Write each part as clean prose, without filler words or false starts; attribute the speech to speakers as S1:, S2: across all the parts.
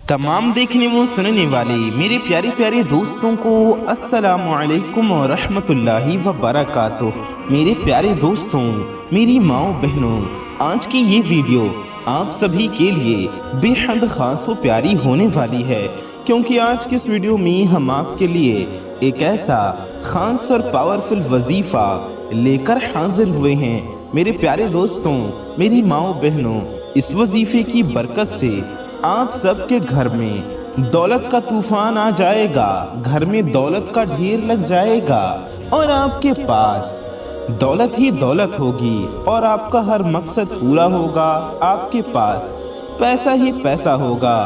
S1: तमाम देखने व सुनने वाले मेरे प्यारे प्यारे दोस्तों को अस्सलामु अलैकुम व रहमतुल्लाहि व बरकातुहू। मेरे प्यारे दोस्तों, मेरी माओ बहनों, आज की ये वीडियो आप सभी के लिए बेहद खास व प्यारी होने वाली है, क्योंकि आज की इस वीडियो में हम आपके लिए एक ऐसा खास और पावरफुल वजीफा लेकर हाजिर हुए हैं। मेरे प्यारे दोस्तों, मेरी माओ बहनों, इस वजीफे की बरकत से आप सबके घर में दौलत का तूफान आ जाएगा, घर में दौलत का ढेर लग जाएगा और आपके पास दौलत ही दौलत होगी और आपका हर मकसद पूरा होगा। आपके पास पैसा ही पैसा होगा,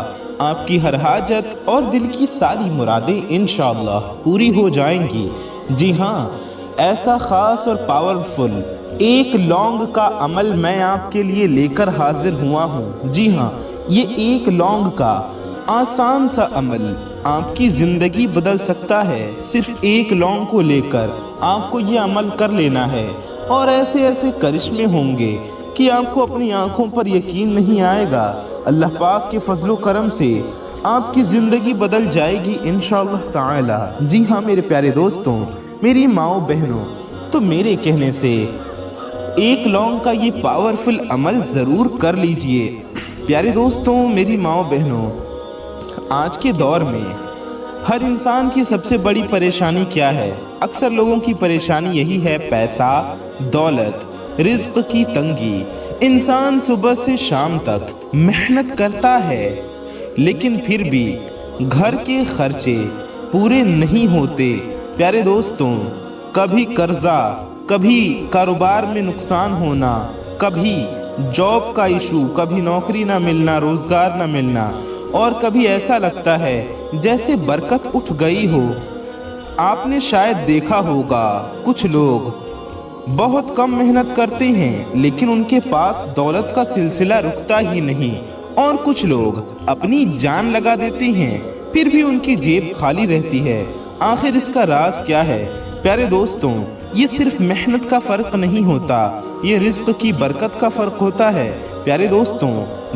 S1: आपकी हर हाजत और दिल की सारी मुरादें इंशाअल्लाह पूरी हो जाएंगी। जी हाँ, ऐसा खास और पावरफुल एक लौंग का अमल मैं आपके लिए लेकर हाजिर हुआ हूँ। जी हाँ, ये एक लौंग का आसान सा अमल आपकी जिंदगी बदल सकता है। सिर्फ एक लौंग को लेकर आपको ये अमल कर लेना है और ऐसे ऐसे करिश्मे होंगे कि आपको अपनी आंखों पर यकीन नहीं आएगा। अल्लाह पाक के फजलो करम से आपकी जिंदगी बदल जाएगी इंशाअल्लाह ताला। जी हाँ मेरे प्यारे दोस्तों, मेरी माओ बहनों, तो मेरे कहने से एक लौंग का ये पावरफुल अमल जरूर कर लीजिए। प्यारे दोस्तों, मेरी माओ बहनों, आज के दौर में हर इंसान की सबसे बड़ी परेशानी क्या है? अक्सर लोगों की परेशानी यही है, पैसा, दौलत, रिज्क की तंगी। इंसान सुबह से शाम तक मेहनत करता है, लेकिन फिर भी घर के खर्चे पूरे नहीं होते। प्यारे दोस्तों, कभी कर्जा, कभी कारोबार में नुकसान होना, कभी जॉब का इशू, कभी नौकरी ना मिलना, रोजगार ना मिलना, और कभी ऐसा लगता है जैसे बरकत उठ गई हो। आपने शायद देखा होगा कुछ लोग बहुत कम मेहनत करते हैं, लेकिन उनके पास दौलत का सिलसिला रुकता ही नहीं, और कुछ लोग अपनी जान लगा देते हैं, फिर भी उनकी जेब खाली रहती है। आखिर इसका राज क्या है? प्यारे दोस्तों, ये सिर्फ मेहनत का फर्क नहीं होता, ये रिज्क की बरकत का फर्क होता है। प्यारे दोस्तों,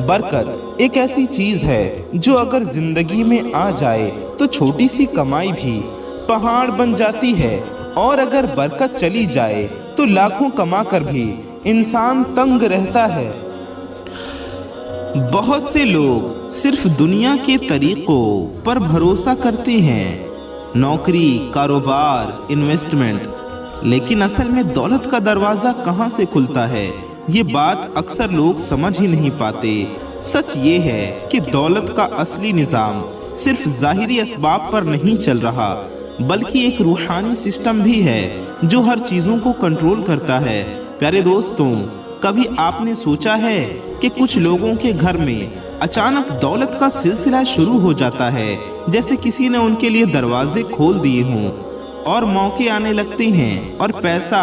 S1: बरकत एक ऐसी चीज है जो अगर जिंदगी में आ जाए तो छोटी सी कमाई भी पहाड़ बन जाती है, और अगर बरकत चली जाए तो लाखों कमा कर भी इंसान तंग रहता है। बहुत से लोग सिर्फ दुनिया के तरीकों पर भरोसा करते हैं, नौकरी, कारोबार, इन्वेस्टमेंट, लेकिन असल में दौलत का दरवाजा कहाँ से खुलता है, ये बात अक्सर लोग समझ ही नहीं पाते। सच ये है कि दौलत का असली निज़ाम सिर्फ ज़ाहिरी असबाब पर नहीं चल रहा, बल्कि एक रूहानी सिस्टम भी है जो हर चीज़ों को कंट्रोल करता है। प्यारे दोस्तों, कभी आपने सोचा है कि कुछ लोगों के घर में अचानक दौलत का सिलसिला शुरू हो जाता है, जैसे किसी ने उनके लिए दरवाजे खोल दिए हों और मौके आने लगते हैं और पैसा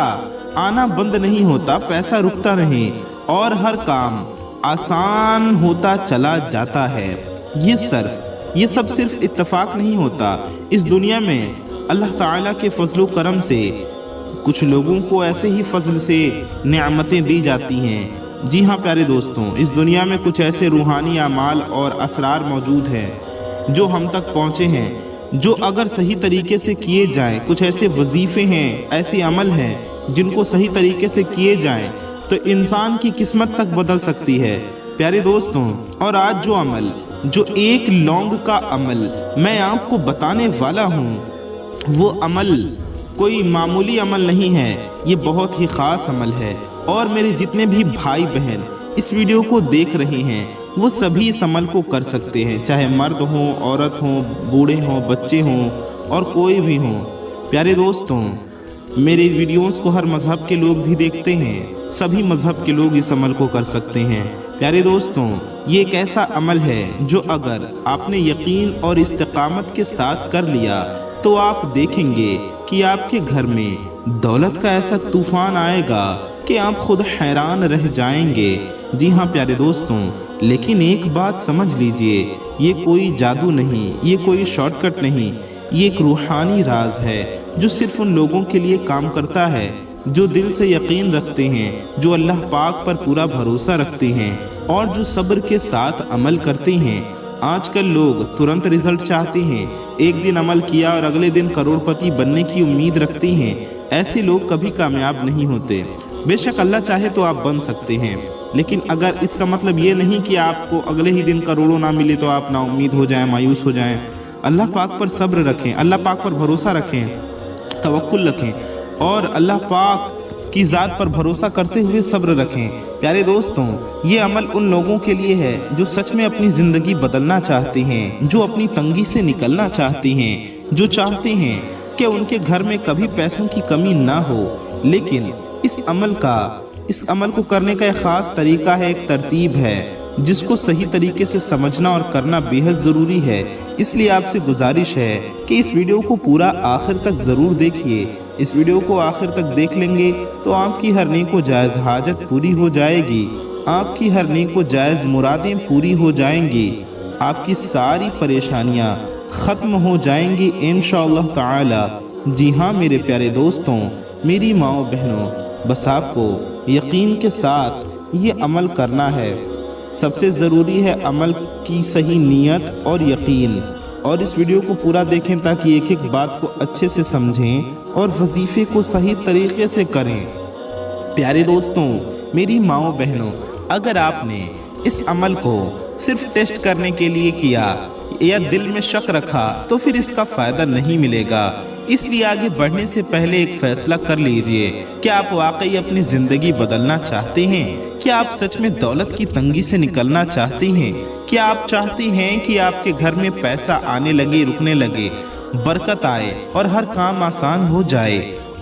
S1: आना बंद नहीं होता, पैसा रुकता नहीं और हर काम आसान होता चला जाता है। ये सब सिर्फ इत्तेफाक नहीं होता। इस दुनिया में अल्लाह ताला के फजलो करम से कुछ लोगों को ऐसे ही फजल से नेमतें दी जाती हैं। जी हाँ प्यारे दोस्तों, इस दुनिया में कुछ ऐसे रूहानी अमाल और असरार मौजूद हैं जो हम तक पहुँचे हैं, जो अगर सही तरीके से किए जाएं, कुछ ऐसे वजीफे हैं, ऐसे अमल हैं जिनको सही तरीके से किए जाएं तो इंसान की किस्मत तक बदल सकती है। प्यारे दोस्तों, और आज जो अमल, जो एक लौंग का अमल मैं आपको बताने वाला हूँ, वो अमल कोई मामूली अमल नहीं है, ये बहुत ही खास अमल है। और मेरे जितने भी भाई बहन इस वीडियो को देख रहे हैं, वो सभी इस अमल को कर सकते हैं, चाहे मर्द हो, औरत हो, बूढ़े हों, बच्चे हों और कोई भी हो। प्यारे दोस्तों, मेरे वीडियोस को हर मजहब के लोग भी देखते हैं, सभी मजहब के लोग इस अमल को कर सकते हैं। प्यारे दोस्तों, ये एक ऐसा अमल है जो अगर आपने यकीन और इस्तिकामत के साथ कर लिया तो आप देखेंगे कि आपके घर में दौलत का ऐसा तूफान आएगा कि आप खुद हैरान रह जाएंगे। जी हाँ प्यारे दोस्तों, लेकिन एक बात समझ लीजिए, ये कोई जादू नहीं, ये कोई शॉर्टकट नहीं, ये एक रूहानी राज है जो सिर्फ उन लोगों के लिए काम करता है जो दिल से यकीन रखते हैं, जो अल्लाह पाक पर पूरा भरोसा रखते हैं और जो सब्र के साथ अमल करते हैं। आजकल लोग तुरंत रिजल्ट चाहते हैं, एक दिन अमल किया और अगले दिन करोड़पति बनने की उम्मीद रखते हैं। ऐसे लोग कभी कामयाब नहीं होते। बेशक अल्लाह चाहे तो आप बन सकते हैं, लेकिन अगर इसका मतलब ये नहीं कि आपको अगले ही दिन करोड़ों ना मिले तो आप ना उम्मीद हो जाएं, मायूस हो जाएं। अल्लाह पाक पर सब्र रखें, अल्लाह पाक पर भरोसा रखें, तवक्कुल रखें और अल्लाह पाक की ज़ात पर भरोसा करते हुए सब्र रखें। प्यारे दोस्तों, ये अमल उन लोगों के लिए है जो सच में अपनी ज़िंदगी बदलना चाहते हैं, जो अपनी तंगी से निकलना चाहते हैं, जो चाहते हैं कि उनके घर में कभी पैसों की कमी ना हो। लेकिन इस अमल को करने का एक ख़ास तरीका है, एक तरतीब है जिसको सही तरीके से समझना और करना बेहद ज़रूरी है। इसलिए आपसे गुजारिश है कि इस वीडियो को पूरा आखिर तक ज़रूर देखिए। इस वीडियो को आखिर तक देख लेंगे तो आपकी हर नेक व जायज़ हाजत पूरी हो जाएगी, आपकी हर नेक व जायज़ मुरादें पूरी हो जाएंगी, आपकी सारी परेशानियां ख़त्म हो जाएंगी इंशाअल्लाह ताला। जी हाँ मेरे प्यारे दोस्तों, मेरी माओ बहनों, बस आपको यकीन के साथ ये अमल करना है। सबसे ज़रूरी है अमल की सही नीयत और यकीन। और इस वीडियो को पूरा देखें ताकि एक एक बात को अच्छे से समझें और वजीफे को सही तरीके से करें। प्यारे दोस्तों, मेरी माओ बहनों, अगर आपने इस अमल को सिर्फ टेस्ट करने के लिए किया या दिल में शक रखा तो फिर इसका फ़ायदा नहीं मिलेगा। इसलिए आगे बढ़ने से पहले एक फैसला कर लीजिए, क्या आप वाकई अपनी ज़िंदगी बदलना चाहते हैं? क्या आप सच में दौलत की तंगी से निकलना चाहते हैं? क्या आप चाहते हैं कि आपके घर में पैसा आने लगे, रुकने लगे, बरकत आए और हर काम आसान हो जाए?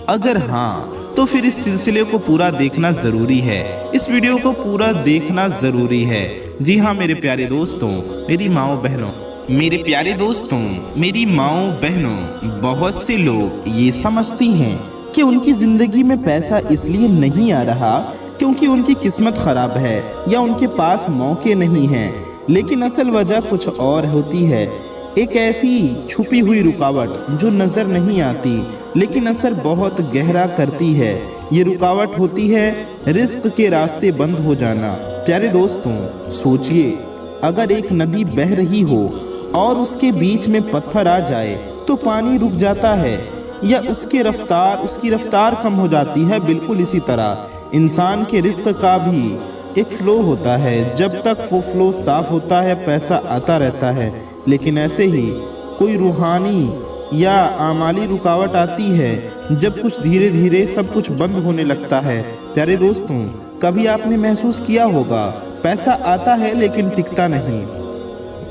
S1: अगर हाँ, तो फिर इस सिलसिले को पूरा देखना ज़रूरी है, इस वीडियो को पूरा देखना ज़रूरी है। जी हाँ मेरे प्यारे दोस्तों, मेरी माओ बहनों, मेरे प्यारे दोस्तों, मेरी माओ बहनों, बहुत से लोग ये समझती हैं कि उनकी ज़िंदगी में पैसा इसलिए नहीं आ रहा क्योंकि उनकी किस्मत ख़राब है या उनके पास मौके नहीं हैं। लेकिन असल वजह कुछ और होती है, एक ऐसी छुपी हुई रुकावट जो नज़र नहीं आती लेकिन असर बहुत गहरा करती है। ये रुकावट होती है रिस्क के रास्ते बंद हो जाना। प्यारे दोस्तों, सोचिए, अगर एक नदी बह रही हो और उसके बीच में पत्थर आ जाए तो पानी रुक जाता है या उसकी रफ्तार कम हो जाती है। बिल्कुल इसी तरह इंसान के रिस्क का भी एक फ्लो होता है। जब तक वो फ्लो साफ होता है पैसा आता रहता है, लेकिन ऐसे ही कोई रूहानी या आमाली रुकावट आती है जब कुछ धीरे धीरे सब कुछ बंद होने लगता है। प्यारे दोस्तों, कभी आपने महसूस किया होगा, पैसा आता है लेकिन टिकता नहीं,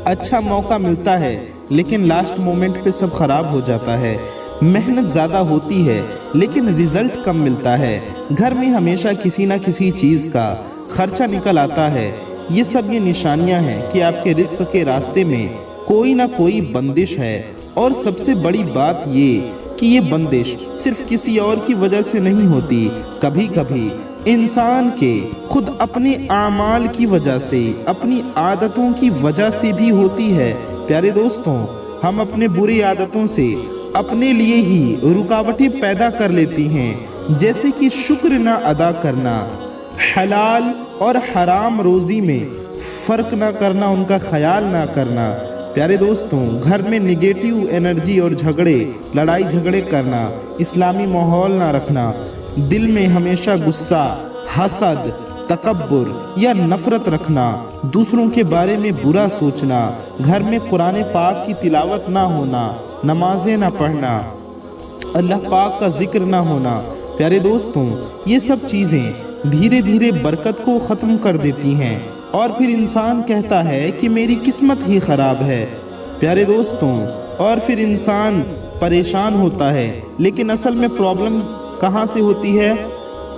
S1: अच्छा मौका मिलता है लेकिन लास्ट मोमेंट पे सब खराब हो जाता है, मेहनत ज़्यादा होती है लेकिन रिजल्ट कम मिलता है, घर में हमेशा किसी ना किसी चीज़ का खर्चा निकल आता है। ये सब ये निशानियां हैं कि आपके रिस्क के रास्ते में कोई ना कोई बंदिश है। और सबसे बड़ी बात ये कि ये बंदिश सिर्फ किसी और की वजह से नहीं होती, कभी कभी इंसान के खुद अपने आमाल की वजह से, अपनी आदतों की वजह से भी होती है। प्यारे दोस्तों, हम अपने बुरी आदतों से अपने लिए ही रुकावटें पैदा कर लेती हैं, जैसे कि शुक्र ना अदा करना, हलाल और हराम रोज़ी में फ़र्क ना करना, उनका ख्याल ना करना। प्यारे दोस्तों, घर में निगेटिव एनर्जी और झगड़े, लड़ाई झगड़े करना, इस्लामी माहौल ना रखना, दिल में हमेशा गुस्सा, हसद, तकब्बुर या नफरत रखना, दूसरों के बारे में बुरा सोचना, घर में कुरान पाक की तिलावत ना होना, नमाजें ना पढ़ना, अल्लाह पाक का जिक्र ना होना। प्यारे दोस्तों, ये सब चीज़ें धीरे धीरे बरकत को ख़त्म कर देती हैं और फिर इंसान कहता है कि मेरी किस्मत ही ख़राब है। प्यारे दोस्तों, और फिर इंसान परेशान होता है। लेकिन असल में प्रॉब्लम कहाँ से होती है?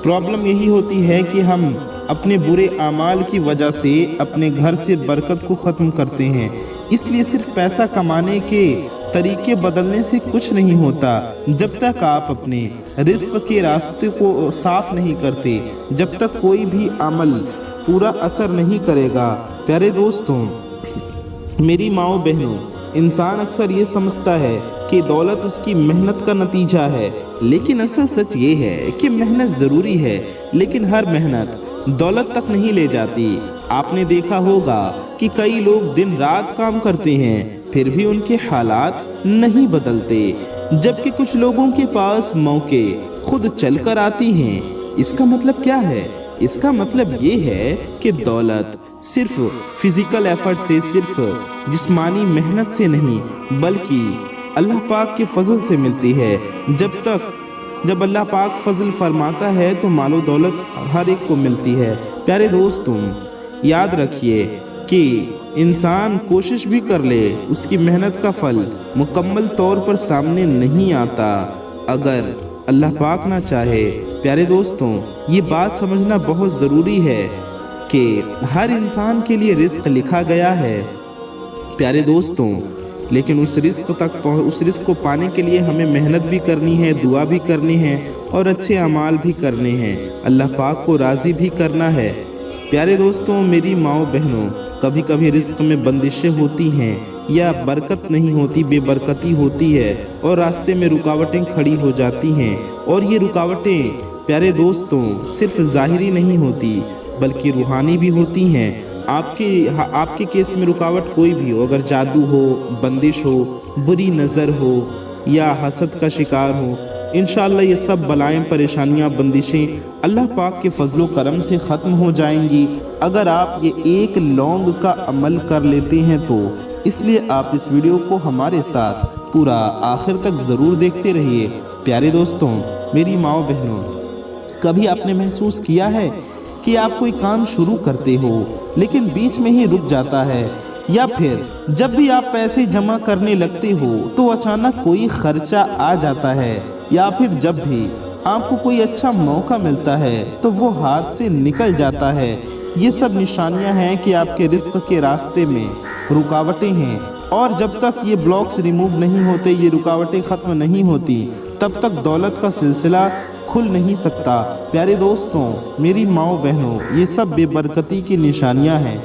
S1: प्रॉब्लम यही होती है कि हम अपने बुरे आमाल की वजह से अपने घर से बरकत को ख़त्म करते हैं। इसलिए सिर्फ पैसा कमाने के तरीके बदलने से कुछ नहीं होता। जब तक आप अपने रिस्क के रास्ते को साफ नहीं करते, जब तक कोई भी अमल पूरा असर नहीं करेगा। प्यारे दोस्तों, मेरी माओ बहनों, इंसान अक्सर ये समझता है कि दौलत उसकी मेहनत का नतीजा है, लेकिन असल सच ये है कि मेहनत ज़रूरी है, लेकिन हर मेहनत दौलत तक नहीं ले जाती। आपने देखा होगा کہ کئی لوگ دن رات کام کرتے ہیں پھر بھی ان کے حالات نہیں بدلتے، جبکہ کچھ لوگوں کے پاس موقع خود چل کر آتی ہیں۔ اس کا مطلب کیا ہے؟ اس کا مطلب یہ ہے کہ دولت صرف فزیکل ایفرٹ سے، صرف جسمانی محنت سے نہیں بلکہ اللہ پاک کے فضل سے ملتی ہے۔ جب اللہ پاک فضل فرماتا ہے تو مال و دولت ہر ایک کو ملتی ہے۔ پیارے دوستوں، یاد رکھیے کہ انسان کوشش بھی کر لے، اس کی محنت کا پھل مکمل طور پر سامنے نہیں آتا اگر اللہ پاک نہ چاہے۔ پیارے دوستوں، یہ بات سمجھنا بہت ضروری ہے کہ ہر انسان کے لیے رزق لکھا گیا ہے پیارے دوستوں، لیکن اس رزق کو پانے کے لیے ہمیں محنت بھی کرنی ہے، دعا بھی کرنی ہے اور اچھے اعمال بھی کرنے ہیں، اللہ پاک کو راضی بھی کرنا ہے۔ پیارے دوستوں، میری ماؤں بہنوں، کبھی کبھی رزق میں بندشیں ہوتی ہیں یا برکت نہیں ہوتی، بے برکتی ہوتی ہے اور راستے میں رکاوٹیں کھڑی ہو جاتی ہیں، اور یہ رکاوٹیں پیارے دوستوں صرف ظاہری نہیں ہوتی بلکہ روحانی بھی ہوتی ہیں۔ آپ کے کیس میں رکاوٹ کوئی بھی ہو، اگر جادو ہو، بندش ہو، بری نظر ہو یا حسد کا شکار ہو، انشاءاللہ یہ سب بلائیں، پریشانیاں، بندشیں اللہ پاک کے فضل و کرم سے ختم ہو جائیں گی اگر آپ یہ ایک لونگ کا عمل کر لیتے ہیں تو۔ اس لیے آپ اس ویڈیو کو ہمارے ساتھ پورا آخر تک ضرور دیکھتے رہیے۔ پیارے دوستوں، میری ماؤں بہنوں، کبھی آپ نے محسوس کیا ہے کہ آپ کوئی کام شروع کرتے ہو لیکن بیچ میں ہی رک جاتا ہے، یا پھر جب بھی آپ پیسے جمع کرنے لگتے ہو تو اچانک کوئی خرچہ آ جاتا ہے، یا پھر جب بھی آپ کو کوئی اچھا موقع ملتا ہے تو وہ ہاتھ سے نکل جاتا ہے؟ یہ سب نشانیاں ہیں کہ آپ کے رزق کے راستے میں رکاوٹیں ہیں، اور جب تک یہ بلاکس ریموو نہیں ہوتے، یہ رکاوٹیں ختم نہیں ہوتی، تب تک دولت کا سلسلہ کھل نہیں سکتا۔ پیارے دوستوں، میری ماؤں بہنوں، یہ سب بے برکتی کی نشانیاں ہیں۔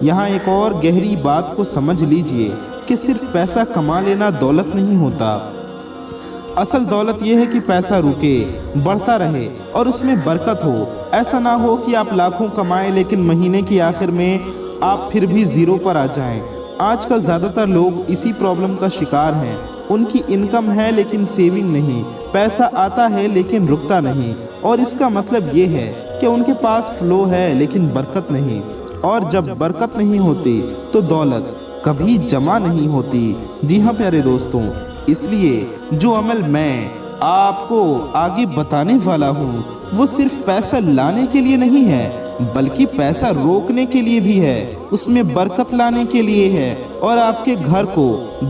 S1: یہاں ایک اور گہری بات کو سمجھ لیجئے کہ صرف پیسہ کما لینا دولت نہیں ہوتا۔ اصل دولت یہ ہے کہ پیسہ رکے، بڑھتا رہے اور اس میں برکت ہو۔ ایسا نہ ہو کہ آپ لاکھوں کمائیں لیکن مہینے کی آخر میں آپ پھر بھی زیرو پر آ جائیں۔ آج کل زیادہ تر لوگ اسی پرابلم کا شکار ہیں۔ ان کی انکم ہے لیکن سیونگ نہیں، پیسہ آتا ہے لیکن رکتا نہیں، اور اس کا مطلب یہ ہے کہ ان کے پاس فلو ہے لیکن برکت نہیں، اور جب برکت نہیں ہوتی تو دولت کبھی جمع نہیں ہوتی۔ جی ہاں پیارے دوستوں، اس لیے جو عمل میں آپ کو آگے بتانے والا ہوں وہ صرف پیسہ لانے کے لیے نہیں ہے بلکہ پیسہ روکنے کے لیے بھی ہے، اس میں برکت لانے کے لیے ہے اور آپ کے گھر کو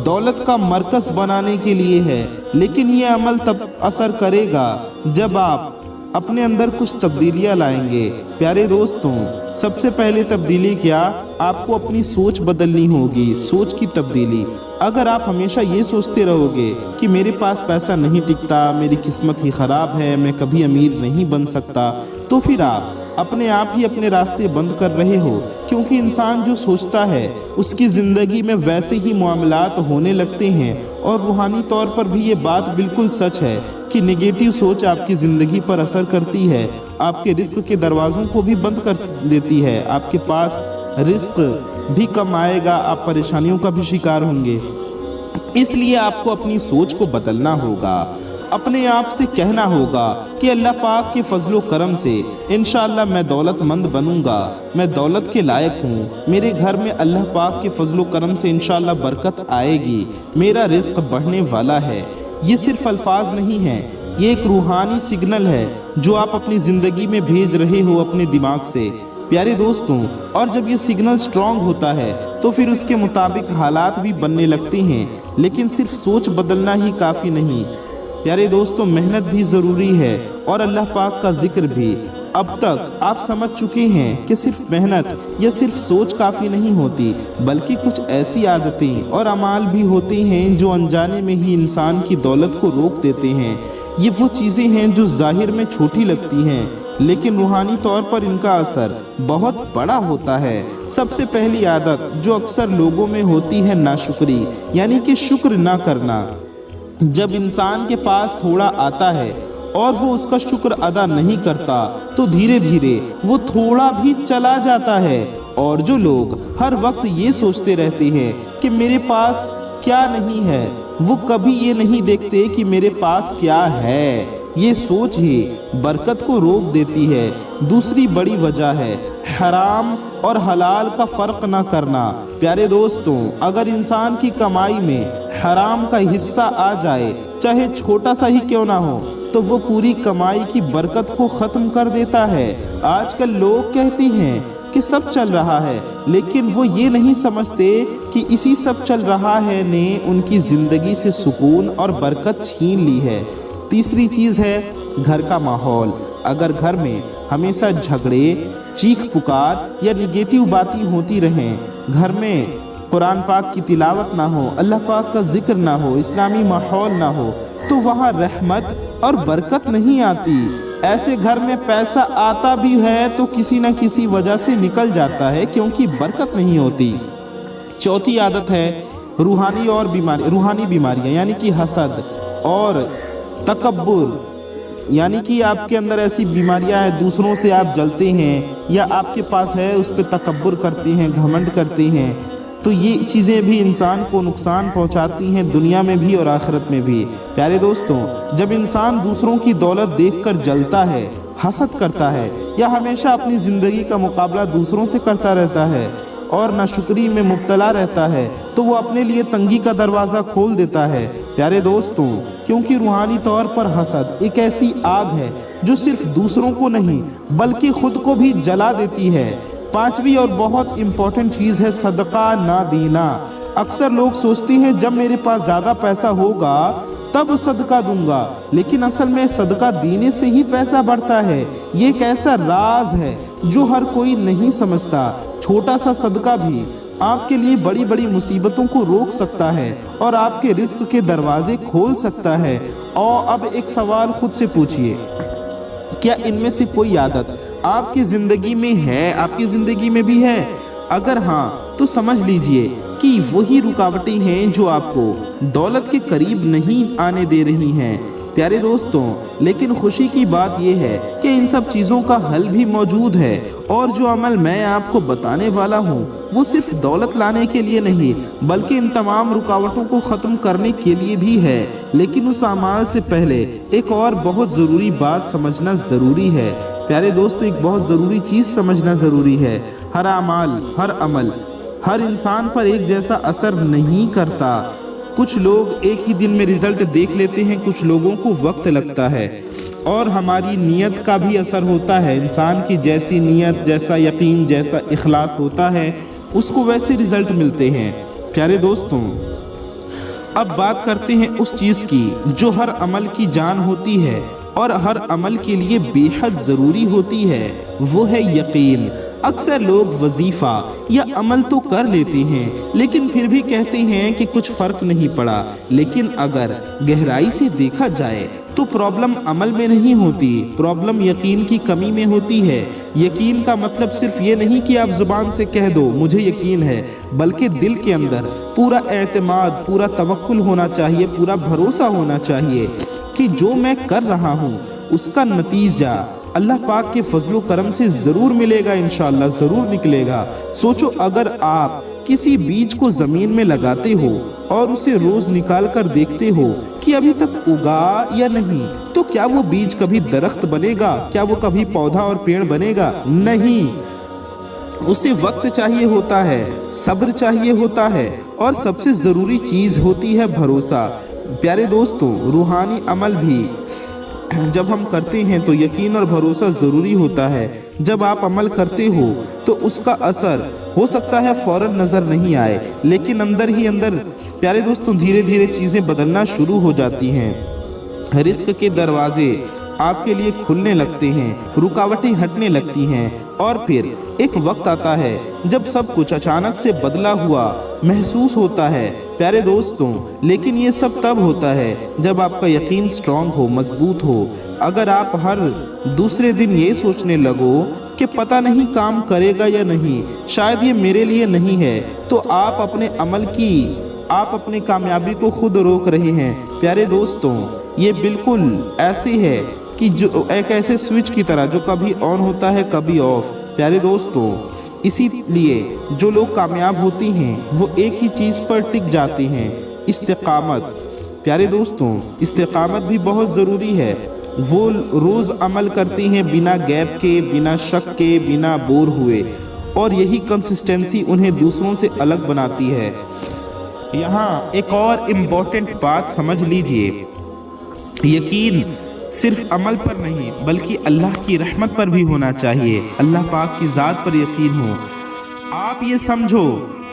S1: دولت کا مرکز بنانے کے لیے ہے۔ لیکن یہ عمل تب اثر کرے گا جب آپ اپنے اندر کچھ تبدیلیاں لائیں گے۔ پیارے دوستوں، سب سے پہلے تبدیلی کیا؟ آپ کو اپنی سوچ بدلنی ہوگی، سوچ کی تبدیلی۔ اگر آپ ہمیشہ یہ سوچتے رہو گے کہ میرے پاس پیسہ نہیں ٹکتا، میری قسمت ہی خراب ہے، میں کبھی امیر نہیں بن سکتا، تو پھر آپ اپنے آپ ہی اپنے راستے بند کر رہے ہو، کیونکہ انسان جو سوچتا ہے اس کی زندگی میں ویسے ہی معاملات ہونے لگتے ہیں۔ اور روحانی طور پر بھی یہ بات بالکل سچ ہے کہ نگیٹو سوچ آپ کی زندگی پر اثر کرتی ہے، آپ کے رزق کے دروازوں کو بھی بند کر دیتی ہے، آپ کے پاس رزق بھی کم آئے گا، آپ پریشانیوں کا بھی شکار ہوں گے۔ اس لیے آپ کو اپنی سوچ کو بدلنا ہوگا، اپنے آپ سے کہنا ہوگا کہ اللہ پاک کے فضل و کرم سے انشاءاللہ میں دولت مند بنوں گا، میں دولت کے لائق ہوں، میرے گھر میں اللہ پاک کے فضل و کرم سے انشاءاللہ برکت آئے گی، میرا رزق بڑھنے والا ہے۔ یہ صرف الفاظ نہیں ہیں، یہ ایک روحانی سگنل ہے جو آپ اپنی زندگی میں بھیج رہے ہو اپنے دماغ سے۔ پیارے دوستوں، اور جب یہ سگنل سٹرونگ ہوتا ہے تو پھر اس کے مطابق حالات بھی بننے لگتے ہیں، لیکن صرف سوچ بدلنا ہی کافی نہیں۔ پیارے دوستوں، محنت بھی ضروری ہے اور اللہ پاک کا ذکر بھی۔ اب تک آپ سمجھ چکے ہیں کہ صرف محنت یا صرف سوچ کافی نہیں ہوتی، بلکہ کچھ ایسی عادتیں اور اعمال بھی ہوتے ہیں جو انجانے میں ہی انسان کی دولت کو روک دیتے ہیں۔ یہ وہ چیزیں ہیں جو ظاہر میں چھوٹی لگتی ہیں لیکن روحانی طور پر ان کا اثر بہت بڑا ہوتا ہے۔ سب سے پہلی عادت جو اکثر لوگوں میں ہوتی ہے ناشکری، یعنی کہ شکر نہ کرنا۔ جب انسان کے پاس تھوڑا آتا ہے اور وہ اس کا شکر ادا نہیں کرتا تو دھیرے دھیرے وہ تھوڑا بھی چلا جاتا ہے اور جو لوگ ہر وقت یہ سوچتے رہتے ہیں کہ میرے پاس کیا نہیں ہے، وہ کبھی یہ نہیں دیکھتے کہ میرے پاس کیا ہے۔ یہ سوچ ہی برکت کو روک دیتی ہے۔ دوسری بڑی وجہ ہے حرام اور حلال کا فرق نہ کرنا۔ پیارے دوستوں، اگر انسان کی کمائی میں حرام کا حصہ آ جائے، چاہے چھوٹا سا ہی کیوں نہ ہو، تو وہ پوری کمائی کی برکت کو ختم کر دیتا ہے۔ آج کل لوگ کہتے ہیں کہ سب چل رہا ہے، لیکن وہ یہ نہیں سمجھتے کہ اسی سب چل رہا ہے نے ان کی زندگی سے سکون اور برکت چھین لی ہے۔ تیسری چیز ہے گھر کا ماحول۔ اگر گھر میں ہمیشہ جھگڑے، چیخ پکار یا نگیٹیو باتیں ہوتی رہیں، گھر میں قرآن پاک کی تلاوت نہ ہو، اللہ پاک کا ذکر نہ ہو، اسلامی ماحول نہ ہو، تو وہاں رحمت اور برکت نہیں آتی۔ ایسے گھر میں پیسہ آتا بھی ہے تو کسی نہ کسی وجہ سے نکل جاتا ہے، کیونکہ برکت نہیں ہوتی۔ چوتھی عادت ہے روحانی بیماریاں، یعنی کہ حسد اور تکبر، یعنی کہ آپ کے اندر ایسی بیماریاں ہیں، دوسروں سے آپ جلتے ہیں یا آپ کے پاس ہے اس پہ تکبر کرتے ہیں، گھمنڈ کرتے ہیں، تو یہ چیزیں بھی انسان کو نقصان پہنچاتی ہیں، دنیا میں بھی اور آخرت میں بھی۔ پیارے دوستوں، جب انسان دوسروں کی دولت دیکھ کر جلتا ہے، حسد کرتا ہے یا ہمیشہ اپنی زندگی کا مقابلہ دوسروں سے کرتا رہتا ہے اور ناشکری میں مبتلا رہتا ہے، تو وہ اپنے لیے تنگی کا دروازہ کھول دیتا ہے۔ پیارے دوستوں، کیونکہ روحانی طور پر حسد ایک ایسی آگ ہے جو صرف دوسروں کو نہیں بلکہ خود کو بھی جلا دیتی ہے۔ پانچویں اور بہت امپورٹنٹ چیز ہے صدقہ نہ دینا۔ اکثر لوگ سوچتے ہیں جب میرے پاس زیادہ پیسہ ہوگا تب صدقہ دوں گا، لیکن اصل میں صدقہ دینے سے ہی پیسہ بڑھتا ہے۔ یہ ایک ایسا راز ہے جو ہر کوئی نہیں سمجھتا۔ چھوٹا سا صدقہ بھی آپ کے لیے بڑی بڑی مصیبتوں کو روک سکتا ہے اور آپ کے رزق کے دروازے کھول سکتا ہے۔ اور اب ایک سوال خود سے پوچھئے، کیا ان میں سے کوئی عادت آپ کی زندگی میں ہے، آپ کی زندگی میں بھی ہے؟ اگر ہاں تو سمجھ لیجئے کہ وہی رکاوٹیں ہیں جو آپ کو دولت کے قریب نہیں آنے دے رہی ہیں۔ پیارے دوستوں، لیکن خوشی کی بات یہ ہے کہ ان سب چیزوں کا حل بھی موجود ہے، اور جو عمل میں آپ کو بتانے والا ہوں وہ صرف دولت لانے کے لیے نہیں بلکہ ان تمام رکاوٹوں کو ختم کرنے کے لیے بھی ہے۔ لیکن اس اعمال سے پہلے ایک اور بہت ضروری بات سمجھنا ضروری ہے۔ پیارے دوستو، ایک بہت ضروری چیز سمجھنا ضروری ہے۔ ہر عمل ہر انسان پر ایک جیسا اثر نہیں کرتا۔ کچھ لوگ ایک ہی دن میں رزلٹ دیکھ لیتے ہیں، کچھ لوگوں کو وقت لگتا ہے، اور ہماری نیت کا بھی اثر ہوتا ہے۔ انسان کی جیسی نیت، جیسا یقین، جیسا اخلاص ہوتا ہے، اس کو ویسے رزلٹ ملتے ہیں۔ پیارے دوستوں، اب بات کرتے ہیں اس چیز کی جو ہر عمل کی جان ہوتی ہے اور ہر عمل کے لیے بے حد ضروری ہوتی ہے، وہ ہے یقین۔ اکثر لوگ وظیفہ یا عمل تو کر لیتے ہیں لیکن پھر بھی کہتے ہیں کہ کچھ فرق نہیں پڑا، لیکن اگر گہرائی سے دیکھا جائے تو پرابلم عمل میں نہیں ہوتی، پرابلم یقین کی کمی میں ہوتی ہے۔ یقین کا مطلب صرف یہ نہیں کہ آپ زبان سے کہہ دو مجھے یقین ہے، بلکہ دل کے اندر پورا اعتماد، پورا توکل ہونا چاہیے، پورا بھروسہ ہونا چاہیے کہ جو میں کر رہا ہوں اس کا نتیجہ اللہ پاک کے فضل و کرم سے ضرور ملے گا، انشاءاللہ ضرور نکلے گا۔ سوچو، اگر آپ کسی بیج کو زمین میں لگاتے ہو اور اسے روز نکال کر دیکھتے ہو کہ ابھی تک اگا یا نہیں، تو کیا وہ بیج کبھی درخت بنے گا؟ کیا وہ کبھی پودا اور پیڑ بنے گا؟ نہیں۔ اسے وقت چاہیے ہوتا ہے، صبر چاہیے ہوتا ہے، اور سب سے ضروری چیز ہوتی ہے بھروسہ۔ پیارے دوستوں، روحانی عمل بھی جب ہم کرتے ہیں تو یقین اور بھروسہ ضروری ہوتا ہے۔ جب آپ عمل کرتے ہو تو اس کا اثر ہو سکتا ہے فوراً نظر نہیں آئے، لیکن اندر ہی اندر پیارے دوستوں دھیرے دھیرے چیزیں بدلنا شروع ہو جاتی ہیں۔ رزق کے دروازے آپ کے لیے کھلنے لگتے ہیں، رکاوٹیں ہٹنے لگتی ہیں، اور پھر ایک وقت آتا ہے جب سب کچھ اچانک سے بدلا ہوا محسوس ہوتا ہے۔ پیارے دوستوں، لیکن یہ سب تب ہوتا ہے جب آپ کا یقین سٹرونگ ہو، مضبوط ہو۔ اگر آپ ہر دوسرے دن یہ سوچنے لگو کہ پتہ نہیں کام کرے گا یا نہیں، شاید یہ میرے لیے نہیں ہے، تو آپ اپنے کامیابی کو خود روک رہے ہیں۔ پیارے دوستوں، یہ بالکل ایسے ہے کہ جو ایک ایسے سوئچ کی طرح جو کبھی آن ہوتا ہے کبھی آف۔ پیارے دوستوں، इसी लिए जो लोग कामयाब होते हैं वो एक ही चीज़ पर टिक जाते हैं, इस्तिकामत। प्यारे दोस्तों, इस्तिकामत भी बहुत ज़रूरी है। वो रोज़ अमल करते हैं बिना गैप के, बिना शक के, बिना बोर हुए, और यही कंसिस्टेंसी उन्हें दूसरों से अलग बनाती है। यहाँ एक और इम्पोर्टेंट बात समझ लीजिए, यकीन सिर्फ अमल पर नहीं बल्कि अल्लाह की रहमत पर भी होना चाहिए। अल्लाह पाक की ज़ात पर यकीन हो। आप ये समझो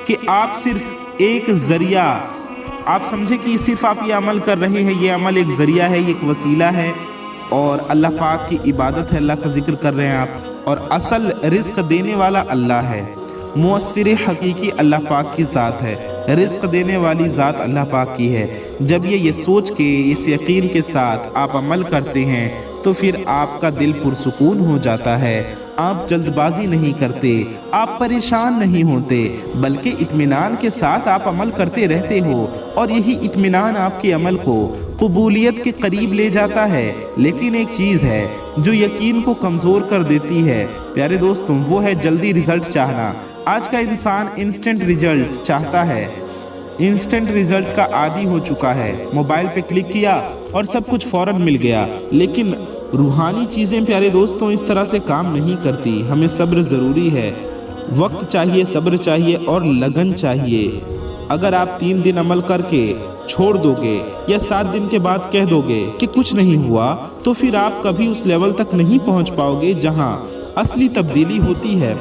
S1: कि आप सिर्फ एक ज़रिया, आप समझे कि सिर्फ आप ये अमल कर रहे हैं, ये अमल एक ज़रिया है, ये एक वसीला है, और अल्लाह पाक की इबादत है, अल्लाह का जिक्र कर रहे हैं आप, और असल रिज़्क़ देने वाला अल्लाह है। मुअस्सिर हकीकी अल्लाह पाक की ज़ात है, रिज़्क़ देने वाली ज़ात अल्लाह पाक की है। जब ये सोच के, इस यकीन के साथ आप अमल करते हैं तो फिर आपका दिल पुरसुकून हो जाता है। आप जल्दबाजी नहीं करते, आप परेशान नहीं होते, बल्कि इत्मीनान के साथ आप अमल करते रहते हो, और यही इत्मीनान आपके अमल को कबूलियत के करीब ले जाता है। लेकिन एक चीज़ है जो यकीन को कमज़ोर कर देती है प्यारे दोस्तों, वो है जल्दी रिजल्ट चाहना। आज का इंसान इंस्टेंट रिजल्ट चाहता है, इंस्टेंट रिजल्ट का आदी हो चुका है। मोबाइल पे क्लिक किया और सब कुछ फौरन मिल गया। लेकिन रूहानी चीज़ें प्यारे दोस्तों इस तरह से काम नहीं करती। हमें सब्र ज़रूरी है, वक्त चाहिए, सब्र चाहिए और लगन चाहिए। अगर आप 3 दिन अमल करके छोड़ दोगे या 7 दिन के बाद कह दोगे कि कुछ नहीं हुआ, तो फिर आप कभी उस लेवल तक नहीं पहुंच पाओगे जहां असली तब्दीली होती है।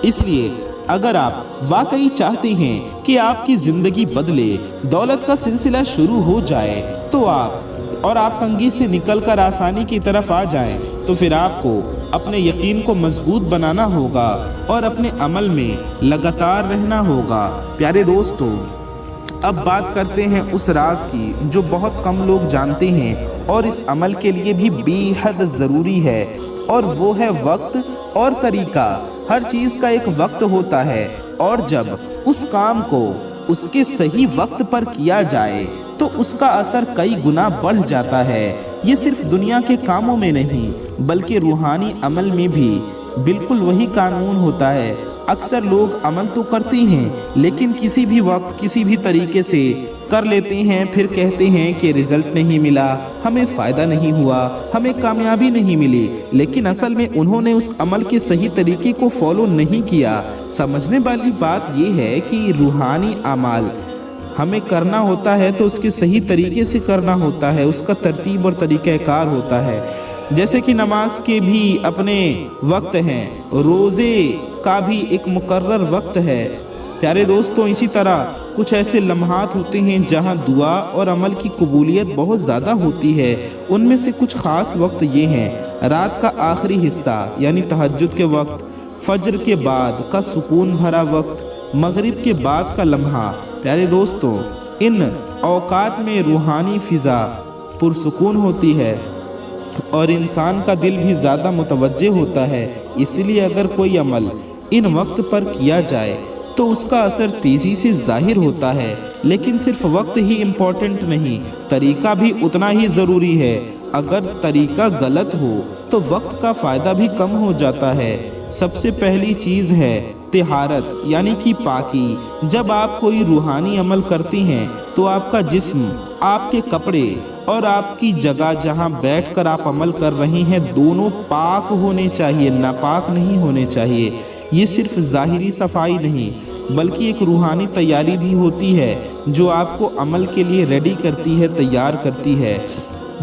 S1: इसलिए अगर आप वाकई चाहते हैं कि आपकी ज़िंदगी बदले, दौलत का सिलसिला शुरू हो जाए, तो आप तंगी से निकलकर आसानी की तरफ आ जाएं, तो फिर आपको अपने यकीन को मजबूत बनाना होगा और अपने अमल में लगातार रहना होगा। प्यारे दोस्तों, अब बात करते हैं उस राज की जो बहुत कम लोग जानते हैं और इस अमल के लिए भी बेहद ज़रूरी है, और वो है वक्त और तरीका। हर चीज़ का एक वक्त होता है, और जब उस काम को उसके सही वक्त पर किया जाए तो उसका असर कई गुना बढ़ जाता है। ये सिर्फ दुनिया के कामों में नहीं बल्कि रूहानी अमल में भी बिल्कुल वही कानून होता है। अक्सर लोग अमल तो करते हैं लेकिन किसी भी वक्त किसी भी तरीके से कर लेते हैं, फिर कहते हैं कि रिजल्ट नहीं मिला, हमें फ़ायदा नहीं हुआ, हमें कामयाबी नहीं मिली। लेकिन असल में उन्होंने उस अमल के सही तरीके को फॉलो नहीं किया। समझने वाली बात यह है कि रूहानी अमल हमें करना होता है तो उसके सही तरीके से करना होता है, उसका तरतीब और तरीक़ाकार होता है। जैसे कि नमाज के भी अपने वक्त हैं, रोज़े का भी एक मुकर्रर वक्त है। प्यारे दोस्तों, इसी तरह कुछ ऐसे लम्हात होते हैं जहां दुआ और अमल की कबूलियत बहुत ज़्यादा होती है। उनमें से कुछ ख़ास वक्त ये हैं: रात का आखिरी हिस्सा यानी तहज्जुद के वक्त, फज्र के बाद का सुकून भरा वक्त, मगरिब के बाद का लम्हा। प्यारे दोस्तों, इन औकात में रूहानी फ़िज़ा पुरसुकून होती है और इंसान का दिल भी ज़्यादा मुतवज्जे होता है। इसलिए अगर कोई अमल इन वक्त पर किया जाए तो उसका असर तेज़ी से ज़ाहिर होता है। लेकिन सिर्फ वक्त ही इम्पोर्टेंट नहीं, तरीका भी उतना ही ज़रूरी है। अगर तरीका गलत हो तो वक्त का फ़ायदा भी कम हो जाता है। सबसे पहली चीज़ है तिहारत यानी कि पाकी। जब आप कोई रूहानी अमल करती हैं तो आपका जिस्म, आपके कपड़े और आपकी जगह जहां बैठकर आप अमल कर रही हैं दोनों पाक होने चाहिए, नापाक नहीं होने चाहिए। ये सिर्फ ज़ाहिरी सफाई नहीं बल्कि एक रूहानी तैयारी भी होती है जो आपको अमल के लिए रेडी करती है, तैयार करती है।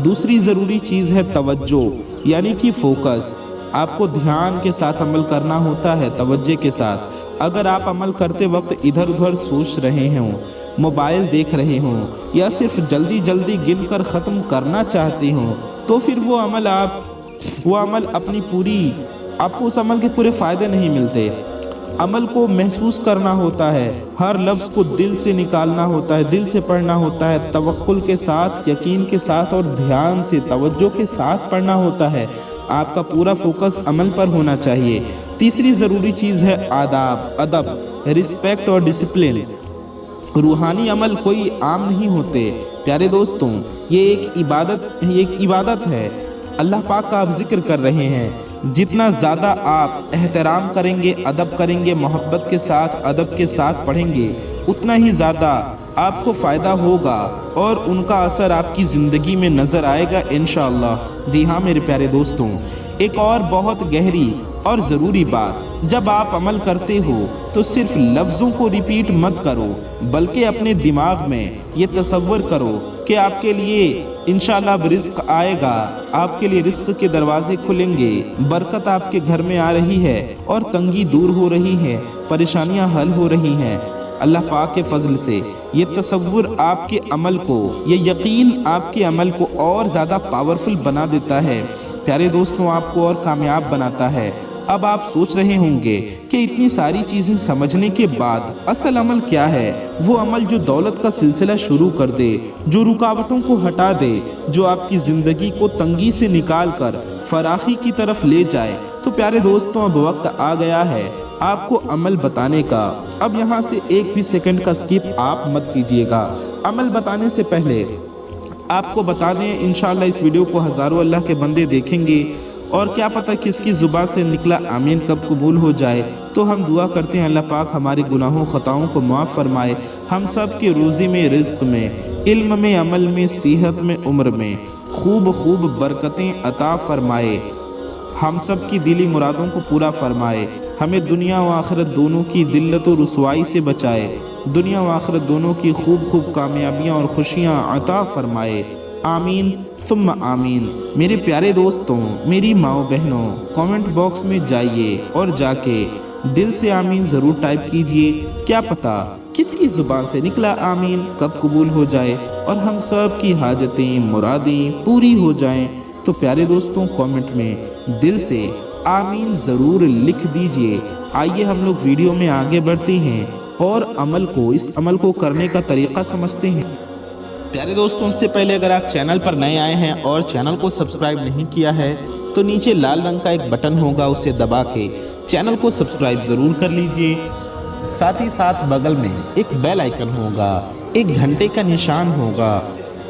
S1: दूसरी ज़रूरी चीज़ है तवज्जो यानी कि फोकस। आपको ध्यान के साथ अमल करना होता है, तवज्जो के साथ। अगर आप अमल करते वक्त इधर उधर सोच रहे हों, मोबाइल देख रहे हों या सिर्फ जल्दी जल्दी गिनकर ख़त्म करना चाहते हों, तो फिर वो अमल आपको उस अमल के पूरे फ़ायदे नहीं मिलते। अमल को महसूस करना होता है, हर लफ्ज़ को दिल से निकालना होता है, दिल से पढ़ना होता है, तवक्कुल के साथ, यकीन के साथ और ध्यान से, तवज्जो के साथ पढ़ना होता है। आपका पूरा फोकस अमल पर होना चाहिए। तीसरी ज़रूरी चीज़ है आदाब, अदब, रिस्पेक्ट और डिसिप्लिन। रूहानी अमल कोई आम नहीं होते प्यारे दोस्तों, ये एक इबादत है। अल्लाह पाक का आप जिक्र कर रहे हैं, जितना ज़्यादा आप एहतराम करेंगे, अदब करेंगे, मोहब्बत के साथ, अदब के साथ पढ़ेंगे, उतना ही ज़्यादा आपको फ़ायदा होगा और उनका असर आपकी ज़िंदगी में नज़र आएगा इंशाअल्लाह। जी हाँ मेरे प्यारे दोस्तों, एक और बहुत गहरी और ज़रूरी बात, जब आप अमल करते हो तो सिर्फ लफ्ज़ों को रिपीट मत करो, बल्कि अपने दिमाग में ये तसव्वुर करो कि आपके लिए इंशाअल्लाह अब रिज़्क आएगा, आपके लिए रिज़्क के दरवाजे खुलेंगे, बरकत आपके घर में आ रही है और तंगी दूर हो रही है, परेशानियां हल हो रही हैं अल्लाह पाक के फजल से। ये तसव्वुर आपके अमल को, ये यकीन आपके अमल को और ज़्यादा पावरफुल बना देता है प्यारे दोस्तों, आपको और कामयाब बनाता है। अब आप सोच रहे होंगे कि इतनी सारी चीज़ें समझने के बाद असल अमल क्या है? वो अमल जो दौलत का सिलसिला शुरू कर दे, जो रुकावटों को हटा दे, जो आपकी ज़िंदगी को तंगी से निकाल कर फराखी की तरफ ले जाए। तो प्यारे दोस्तों, अब वक्त आ गया है आपको अमल बताने का। अब यहाँ से एक भी सेकंड का स्किप आप मत कीजिएगा। अमल बताने से पहले आपको बता दें, इंशाअल्लाह इस वीडियो को हज़ारों अल्लाह के बंदे देखेंगे और क्या पता किसकी ज़ुबान से निकला आमीन कब कबूल हो जाए। तो हम दुआ करते हैं अल्लाह पाक हमारे गुनाहों खताओं को माफ़ फरमाए, हम सब के रोज़ी में, रिज़्क में, इल्म में, अमल में, सेहत में, उम्र में खूब खूब बरकतें अता फरमाए, हम सब की दिली मुरादों को पूरा फरमाए, हमें दुनिया व आखिरत दोनों की दिल्लत और रुसवाई से बचाए, दुनिया व आखिरत दोनों की खूब खूब कामयाबियाँ और खुशियाँ अता फरमाए। आमीन सुम्मा आमीन। मेरे प्यारे दोस्तों, मेरी माओ बहनों, कमेंट बॉक्स में जाइए और जाके दिल से आमीन ज़रूर टाइप कीजिए। क्या पता किसकी ज़ुबान से निकला आमीन कब कबूल हो जाए और हम सब की हाजतें, मुरादें पूरी हो जाएं। तो प्यारे दोस्तों, कमेंट में दिल से आमीन ज़रूर लिख दीजिए। आइए हम लोग वीडियो में आगे बढ़ते हैं और इस अमल को करने का तरीक़ा समझते हैं। प्यारे दोस्तों, उससे पहले अगर आप चैनल पर नए आए हैं और चैनल को सब्सक्राइब नहीं किया है तो नीचे लाल रंग का एक बटन होगा, उसे दबा के चैनल को सब्सक्राइब ज़रूर कर लीजिए। साथ ही साथ बगल में एक बेल आइकन होगा, एक घंटे का निशान होगा,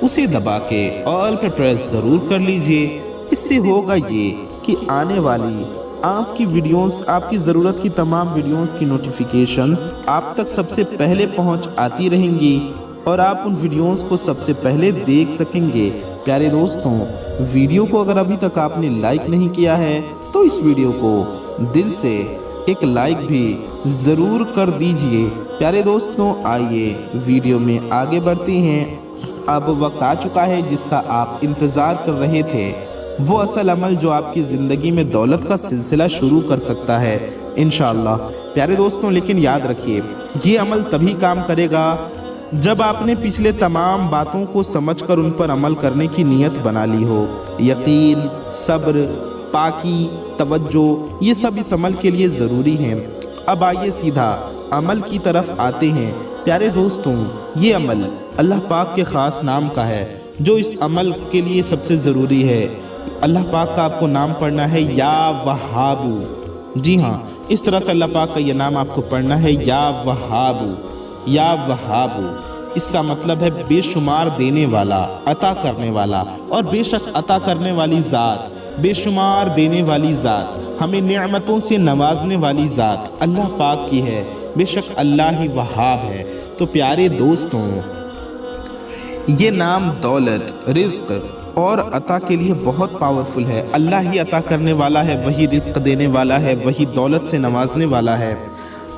S1: उसे दबा के ऑल पे प्रेस ज़रूर कर लीजिए। इससे होगा ये कि आने वाली आपकी वीडियोस, आपकी ज़रूरत की तमाम वीडियोस की नोटिफिकेशंस आप तक सबसे पहले पहुंच आती रहेंगी और आप उन वीडियोस को सबसे पहले देख सकेंगे। प्यारे दोस्तों, वीडियो को अगर अभी तक आपने लाइक नहीं किया है तो इस वीडियो को दिल से एक लाइक भी ज़रूर कर दीजिए। प्यारे दोस्तों, आइए वीडियो में आगे बढ़ते हैं। अब वक्त आ चुका है जिसका आप इंतज़ार कर रहे थे, वो असल अमल जो आपकी ज़िंदगी में दौलत का सिलसिला शुरू कर सकता है इंशाअल्लाह। प्यारे दोस्तों, लेकिन याद रखिए, ये अमल तभी काम करेगा जब आपने पिछले तमाम बातों को समझकर उन पर अमल करने की नीयत बना ली हो। यकीन, सब्र, पाकी, तवज्जो, ये सब इस अमल के लिए ज़रूरी हैं। अब आइए सीधा अमल की तरफ आते हैं। प्यारे दोस्तों, ये अमल अल्लाह पाक के ख़ास नाम का है जो इस अमल के लिए सबसे ज़रूरी है। अल्लाह पाक का आपको नाम पढ़ना है या वहाबू। जी हाँ, इस तरह से अल्लाह पाक का ये नाम आपको पढ़ना है, या वहाबू, या वहाबू। इसका मतलब है बेशुमार देने वाला, अता करने वाला। और बेशक अता करने वाली ज़ात, बेशुमार देने वाली ज़ात, हमें नेमतों से नवाजने वाली ज़ात अल्लाह पाक की है। बेशक अल्लाह ही वहाब है। तो प्यारे दोस्तों, ये नाम दौलत, रिज़्क और अता के लिए बहुत पावरफुल है। अल्लाह ही अता करने वाला है, वही रिज़्क देने वाला है, वही दौलत से नवाजने वाला है।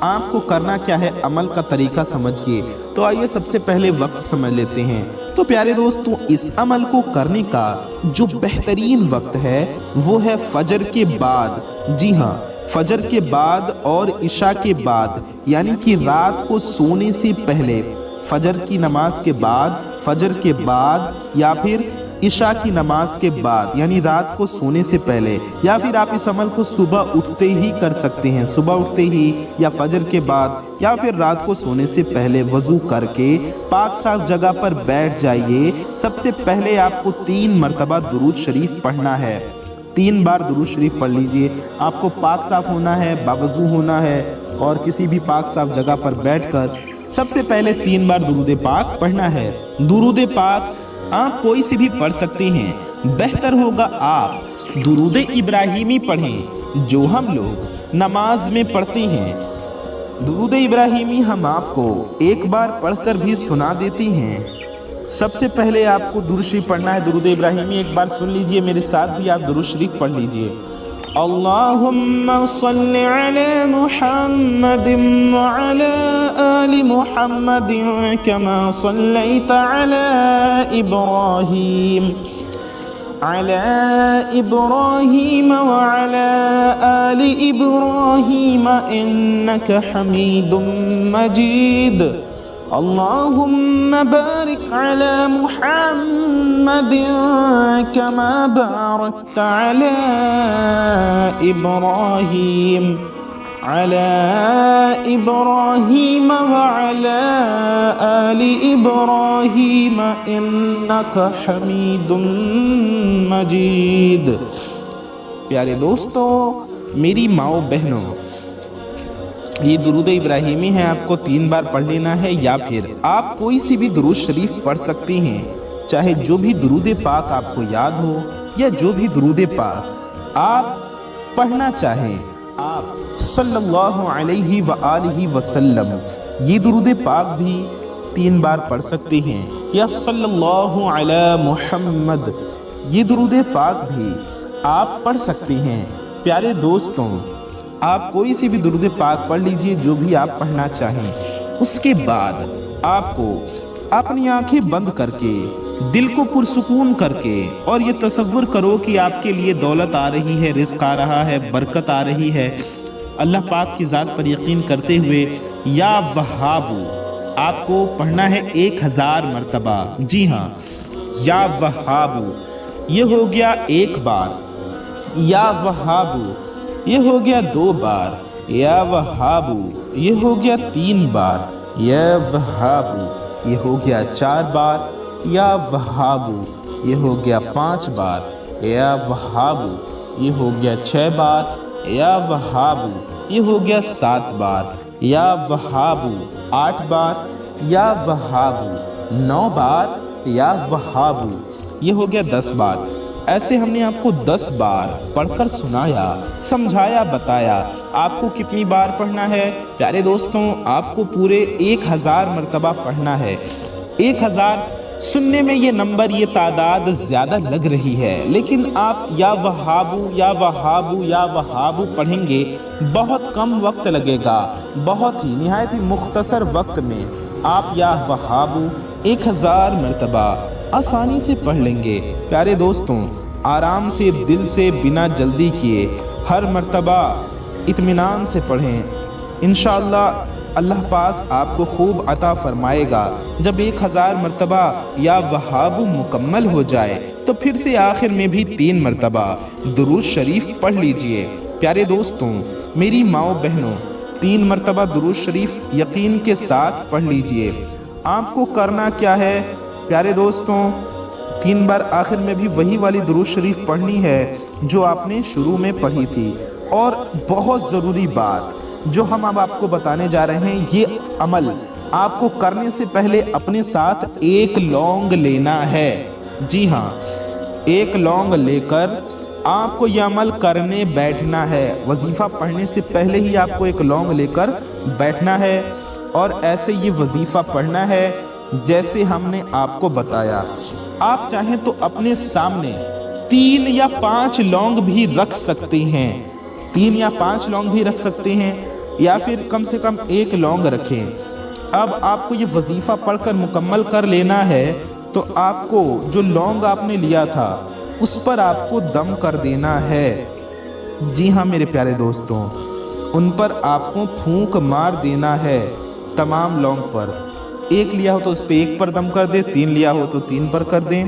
S1: आपको करना क्या है, अमल का तरीका समझिए। तो आइए सबसे पहले वक्त समझ लेते हैं। तो प्यारे दोस्तों, इस अमल को करने का जो बेहतरीन वक्त है वो है फजर के बाद। जी हाँ, फजर के बाद और इशा के बाद, यानी कि रात को सोने से पहले, फजर की नमाज के बाद, फजर के बाद या फिर इशा की नमाज के बाद, यानी रात को सोने से पहले, या फिर आप इस अमल को सुबह उठते ही कर सकते हैं। सुबह उठते ही या फजर के बाद या फिर रात को सोने से पहले वज़ू करके पाक साफ जगह पर बैठ जाइए। सबसे पहले आपको 3 मरतबा दुरूद शरीफ पढ़ना है। 3 बार दुरूद शरीफ पढ़ लीजिए। आपको पाक साफ होना है, बावज़ू होना है और किसी भी पाक साफ जगह पर बैठकर सबसे पहले 3 बार दुरूद पाक पढ़ना है। दुरूद पाक आप कोई सी भी पढ़ सकते हैं। बेहतर होगा आप दुरूद इब्राहिमी पढ़ें जो हम लोग नमाज में पढ़ते हैं। दुरूद इब्राहिमी हम आपको एक बार पढ़कर भी सुना देती हैं। सबसे पहले आपको दुरूद शरीफ पढ़ना है। दुरूद इब्राहिमी एक बार सुन लीजिए, मेरे साथ भी आप दुरूद शरीफ पढ़ लीजिए। अल्लाहुम्मा सल्लि अला मुहम्मदिन व अला आलि मुहम्मदिन कमा सल्लैता अला इब्राहीम व अला आलि इब्राहीम इन्नका हमीदुम मजीद। अल्लाहुम्मा बारिक अला मुहम्मदिन कमा बारकता अला इब्राहीम व अला आलि इब्राहीम इन्नका हमीदुम मजीद। प्यारे दोस्तों, मेरी माओ बहनों, ये दुरूद इब्राहिमी है, आपको 3 बार पढ़ लेना है, या फिर आप कोई सी भी दुरूद शरीफ पढ़ सकती हैं, चाहे जो भी दुरूद पाक आपको याद हो या जो भी दुरूद पाक आप पढ़ना चाहें। आप सल्लल्लाहु अलैहि व आलिहि वसल्लम ये दुरूद पाक भी 3 बार पढ़ सकते हैं, या सल्लल्लाहु अला मुहम्मद ये दुरूद पाक भी आप पढ़ सकते हैं। प्यारे दोस्तों, आप कोई सी भी दुरूद पाक पढ़ लीजिए जो भी आप पढ़ना चाहें। उसके बाद आपको अपनी आंखें बंद करके, दिल को पुरसुकून करके, और ये तसव्वुर करो कि आपके लिए दौलत आ रही है, रिज़्क आ रहा है, बरकत आ रही है। अल्लाह पाक की ज़ात पर यकीन करते हुए या वहाबू आपको पढ़ना है 1000 मरतबा। जी हाँ, या वहाबू ये हो गया 1 बार, या वहाबू ये हो गया 2 बार, या वहाबू ये हो गया 3 बार, या वहाबू ये हो गया 4 बार, या वहाबू ये हो गया 5 बार, या वहाबू ये हो गया 6 बार, या वहाबू ये हो गया 7 बार, या वहाबू 8 बार, या वहाबू 9 बार, या वहाबू ये हो गया 10 बार। ऐसे हमने आपको 10 बार पढ़कर सुनाया, समझाया, बताया। आपको कितनी बार पढ़ना है? प्यारे दोस्तों, आपको पूरे 1000 मरतबा पढ़ना है। 1000 सुनने में ये नंबर, ये तादाद ज़्यादा लग रही है, लेकिन आप या वहाबू या वहाबू या वहाबू पढ़ेंगे, बहुत कम वक्त लगेगा, बहुत ही निहायत ही मुख्तसर वक्त में आप या वहाबू 1000 मरतबा आसानी से पढ़ लेंगे। प्यारे दोस्तों, आराम से, दिल से, बिना जल्दी किए हर मर्तबा इत्मीनान से पढ़ें। इंशाअल्लाह अल्लाह पाक आपको खूब अता फरमाएगा। जब 1000 मरतबा या वहाबू मुकम्मल हो जाए तो फिर से आखिर में भी 3 मरतबा दुरूद शरीफ पढ़ लीजिए। प्यारे दोस्तों, मेरी माओ बहनों, 3 मरतबा दुरूद शरीफ यकीन के साथ पढ़ लीजिए। आपको करना क्या है? प्यारे दोस्तों, 3 बार आखिर में भी वही वाली दुरूद शरीफ पढ़नी है जो आपने शुरू में पढ़ी थी। और बहुत ज़रूरी बात जो हम अब आपको बताने जा रहे हैं, ये अमल आपको करने से पहले अपने साथ 1 लौंग लेना है। जी हाँ, 1 लौंग लेकर आपको ये अमल करने बैठना है। वजीफ़ा पढ़ने से पहले ही आपको 1 लौंग लेकर बैठना है और ऐसे ये वजीफ़ा पढ़ना है जैसे हमने आपको बताया। आप चाहें तो अपने सामने 3 या 5 लौंग भी रख सकते हैं, 3 या 5 लौंग भी रख सकते हैं, या फिर कम से कम 1 लौंग रखें। अब आपको ये वजीफ़ा पढ़कर मुकम्मल कर लेना है, तो आपको जो लौंग आपने लिया था उस पर आपको दम कर देना है। जी हाँ मेरे प्यारे दोस्तों, उन पर आपको फूंक मार देना है तमाम लौंग पर। 1 लिया हो तो उस पर 1 पर दम कर दें, 3 लिया हो तो 3 पर कर दें,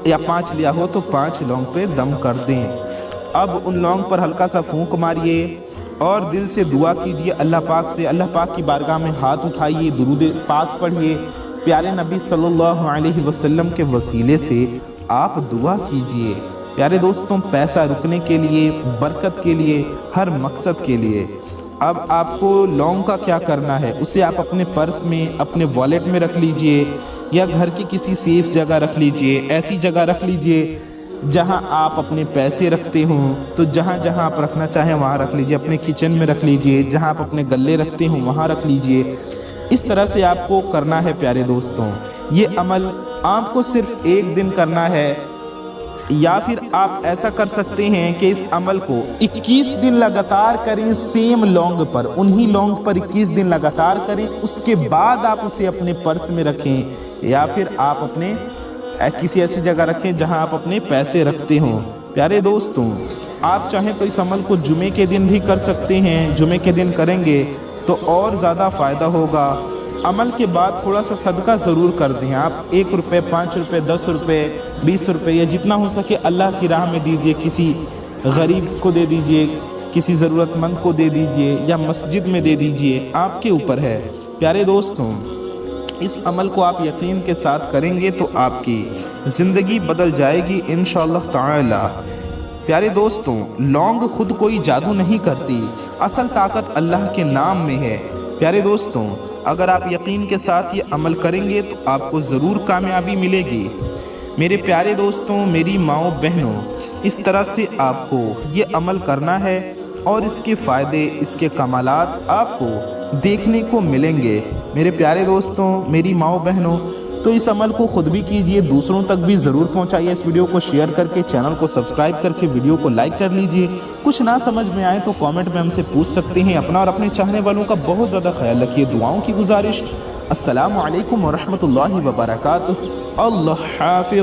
S1: या 5 लिया हो तो 5 लौंग पे दम कर दें। अब उन लौंग पर हल्का सा फूंक मारिए और दिल से दुआ कीजिए अल्लाह पाक से। अल्लाह पाक की बारगाह में हाथ उठाइए, दुरूद पाक पढ़िए, प्यारे नबी सल्लल्लाहु अलैहि वसल्लम के वसीले से आप दुआ कीजिए। प्यारे दोस्तों, पैसा रुकने के लिए, बरकत के लिए, हर मकसद के लिए। अब आपको लौंग का क्या करना है, उसे आप अपने पर्स में, अपने वॉलेट में रख लीजिए, या घर की किसी सेफ जगह रख लीजिए। ऐसी जगह रख लीजिए जहां आप अपने पैसे रखते हो तो जहां जहां आप रखना चाहें वहां रख लीजिए, अपने किचन में रख लीजिए, जहां आप अपने गल्ले रखते हो वहां रख लीजिए। इस तरह से आपको करना है प्यारे दोस्तों। ये अमल आपको सिर्फ एक दिन करना है, या फिर आप ऐसा कर सकते हैं कि इस अमल को 21 दिन लगातार करें सेम लौंग पर, उन्हीं लौंग पर 21 दिन लगातार करें। उसके बाद आप उसे अपने पर्स में रखें या फिर आप अपने किसी ऐसी जगह रखें जहां आप अपने पैसे रखते हो। प्यारे दोस्तों, आप चाहें तो इस अमल को जुमे के दिन भी कर सकते हैं। जुमे के दिन करेंगे तो और ज़्यादा फ़ायदा होगा। अमल के बाद थोड़ा सा सदका ज़रूर कर दें। आप 1 रुपये, 5 रुपये, 10 रुपये, 20 रुपये या जितना हो सके अल्लाह की राह में दीजिए। किसी गरीब को दे दीजिए, किसी ज़रूरतमंद को दे दीजिए या मस्जिद में दे दीजिए, आपके ऊपर है। प्यारे दोस्तों, इस अमल को आप यकीन के साथ करेंगे तो आपकी ज़िंदगी बदल जाएगी इंशाअल्लाह ताला। प्यारे दोस्तों, लौंग खुद कोई जादू नहीं करती, असल ताकत अल्लाह के नाम में है। प्यारे दोस्तों, अगर आप यकीन के साथ ये अमल करेंगे तो आपको ज़रूर कामयाबी मिलेगी। मेरे प्यारे दोस्तों, मेरी माओ बहनों, इस तरह से आपको ये अमल करना है और इसके फ़ायदे, इसके कमालात आपको देखने को मिलेंगे। मेरे प्यारे दोस्तों, मेरी माओ बहनों, तो इस अमल को खुद भी कीजिए, दूसरों तक भी ज़रूर पहुंचाइए। इस वीडियो को शेयर करके, चैनल को सब्सक्राइब करके वीडियो को लाइक कर लीजिए। कुछ ना समझ में आए तो कमेंट में हमसे पूछ सकते हैं। अपना और अपने चाहने वालों का बहुत ज़्यादा ख्याल रखिए। दुआओं की गुजारिश। अस्सलामु अलैकुम व रहमतुल्लाहि व बरकातुहू। अल्लाह हाफ़िज़।